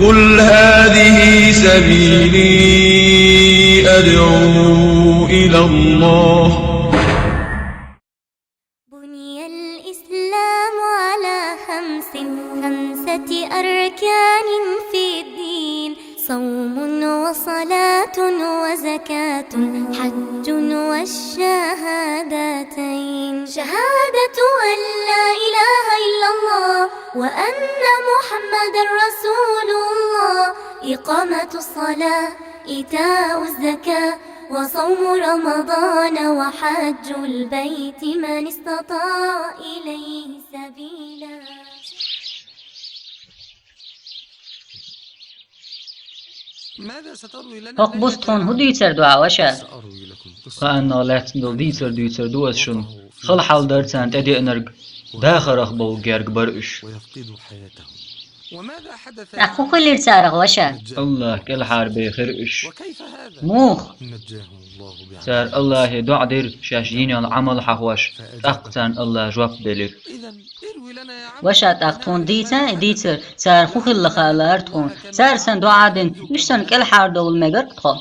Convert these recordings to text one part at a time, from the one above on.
قل هذه سبيلي أدعو إلى الله. بني الإسلام على خمسة أركان في الدين: صوم وصلاة وزكاة حج والشهادتين. شهادة أن لا إله إلا الله وأن محمد رسول الله، إقامة الصلاة، إيتاء الزكاة، وصوم رمضان، وحج البيت من استطاع إليه سبيلا. Hok bustun hu düýçer dua waşa. فأنا لا تندل ديتر دوس شن خل حال درتان تدي أنرج داخل أخبو جارج برش Akhu kulir çarag waşa. الله كل حرب خرقش Muh. سار الله دعدر شاشين العمل حوش أقتان الله جواب دلير Waşa taqtun diyçer çar hu khil khalar tun. Çar sen duadin müşsen kel har dol megar tho.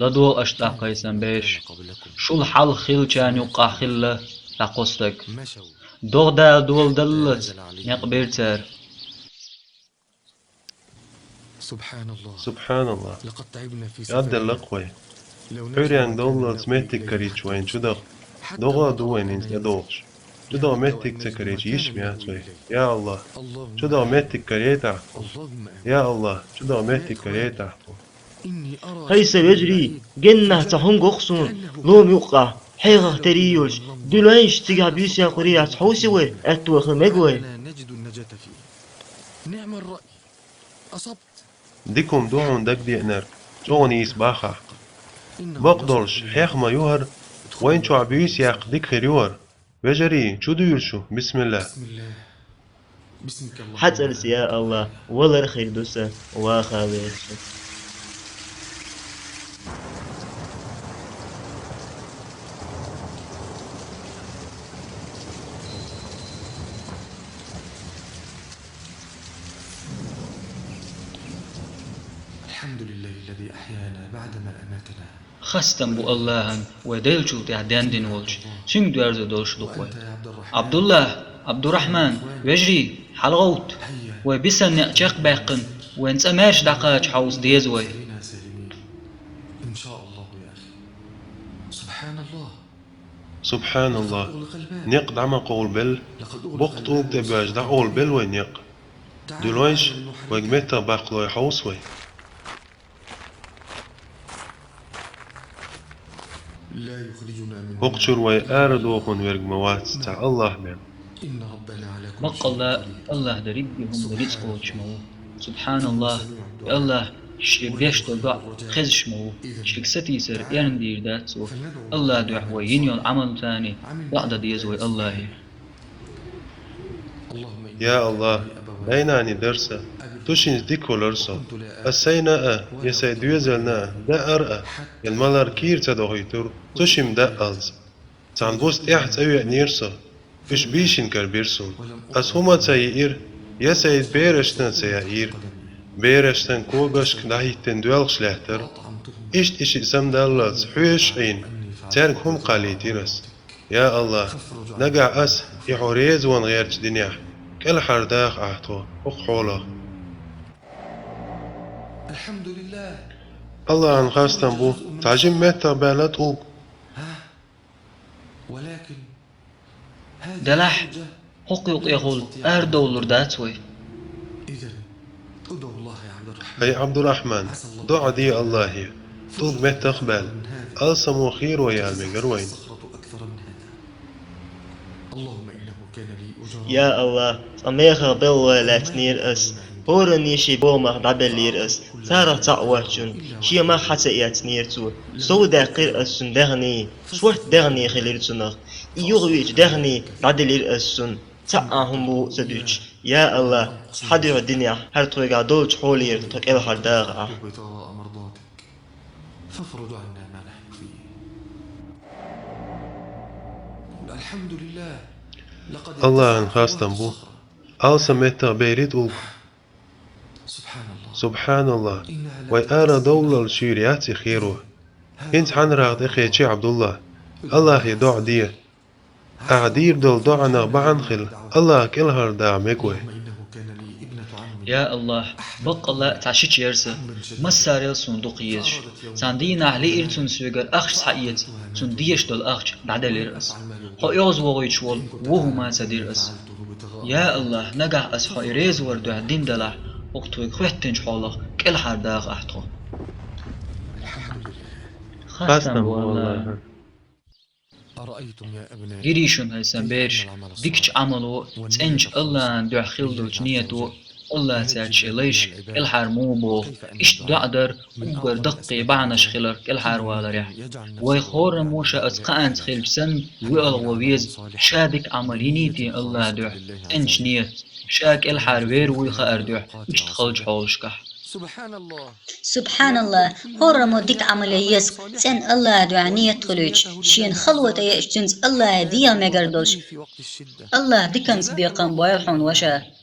لدو أشتاق قيسن بيش شو الحل خيل كان يقع خلة تقصتك دوغدا دول دلت يقبرتر سبحان الله يعد اللقوي حوريان دولت ميتك كريتش وين شو دغ دوغا دوين انت يدوغش شو دغ ميتك تكريتش يشميات وي يا الله شو دغ ميتك كريتا يا الله شو دغ ميتك كريتا هيس يجري جنة تهون قخصون لوم يقع حيغة تريوش دلوينش تيجا بيسيا قرية حوسي وي أتوى خمجوي ديكم دوعون دك دي انر جوني يسباخا بقدرش حيخ ما يوهر وين شو عبيس ياق ديك خيريور وجري شو ديرشو بسم الله حتى يا الله ولا رخير دوسة واخاوي الحمد لله الذي أحيانا بعدما أماتنا. خستم بو اللهن ودلشو تعدان دين ولش شنگ دوارز دولش دقوي عبد الله عبد الرحمن وجري حلغوت وبسن نقشق باقن وانس امارش دقاج حوز ديزوي إن شاء الله يا أخي. سبحان الله. سبحان الله نيق دعما قول بل بقت اوب تباج دع قول بل ونيق دلويش وجمتا باقلوي حوس وي لا يخرجنا من وقشر وي آرد وخن ورق موات تاع الله من إن ربنا على كل مق الله دريبهم دريس قوش مو سبحان الله الله شرك بيش تلقع خزش مو شرك ستيسر يعني دير دات سو الله دعوة وينيون عمل ثاني بعد ديزوي الله اللهم يا الله بيناني درسا توشين ديكو لرسا السينا يسيد يزلنا دا أرأى المالار كير تدوغيتر توشيم دا ألز تان بوست إحت أوي نيرسا إش بيشين كربيرسون أسهما تايير يسيد بيرشتن سيائير بيرشتن كوغشك داهيتن دوالغش لحتر إشت إش إسم دالات حويش عين تارك هم قاليتيرس يا الله نقع أس يحوريز وان غيرش دنيا كل حرداخ أحتو أقحولا الحمد لله. الله عن خاستن بو تعجم متى بالات أوق ولكن دلح حقيق يقول أردولر داتوي إذا ادعو الله يا عبد الرحمن. هي عبد الرحمن دعا دي الله طوق متى أقبال ألسمو خير ويا المجروين الصخرة أكثر من هذا. اللهم إنه كان لي أجر. يا الله صميخ بل لا تنير أس بورني شي بوما دبلير أس سارة تعواتشن شي ما حتى يتنير تو سودا قير أسن دغني شوت دغني خليل سنغ يغويج دغني دبلير أسن تعهم بو سدوش يا الله حدر الدنيا هر تويقع دولش حولير تقل هرداغ ابتغاء مرضاتك فافرج عنا ما نحن فيه. الحمد لله. لقد الله عن خاستن بو ألسم متى بيريد أوق سبحان الله ويأرى دولة الشيريات خيره انت حن راغد اخيتي عبد الله الله يدع ديه أعدير دول دعنا بعنخل الله كلهر دا مكوي يا الله بق الله تعشيش يرسى مسار صندوق يش ساندينا على إلتون سوغر أخش صحيتي تون ديش دول أخش بعد الرأس هو يوز وغيشول وهو ما سدير أس يا الله نجح أس حيريز وردو عدين دلع وقتو خوتنج حاله كل حرداغ أحتو قسم والله أرأيتم يا أبنائي جريشون هيسن بيرش ديكش عملو تنج الله دو خيلدو جنيتو الله تاتش ليش الحار موبو إيش دعدر وقر دقي بعنش خلر الحار والريح ويخور موشا أتقان تخيل سن ويز شادك عملينيتي الله دو تنج نيت شاك الحار وير ويخار دو إيش تخلج حولشكح سبحان الله هو ديك عملية سن الله دعانية طلوج شين خلوة يشتنز الله ديال مقردوش الله ديكنز بيقام بيحون وشا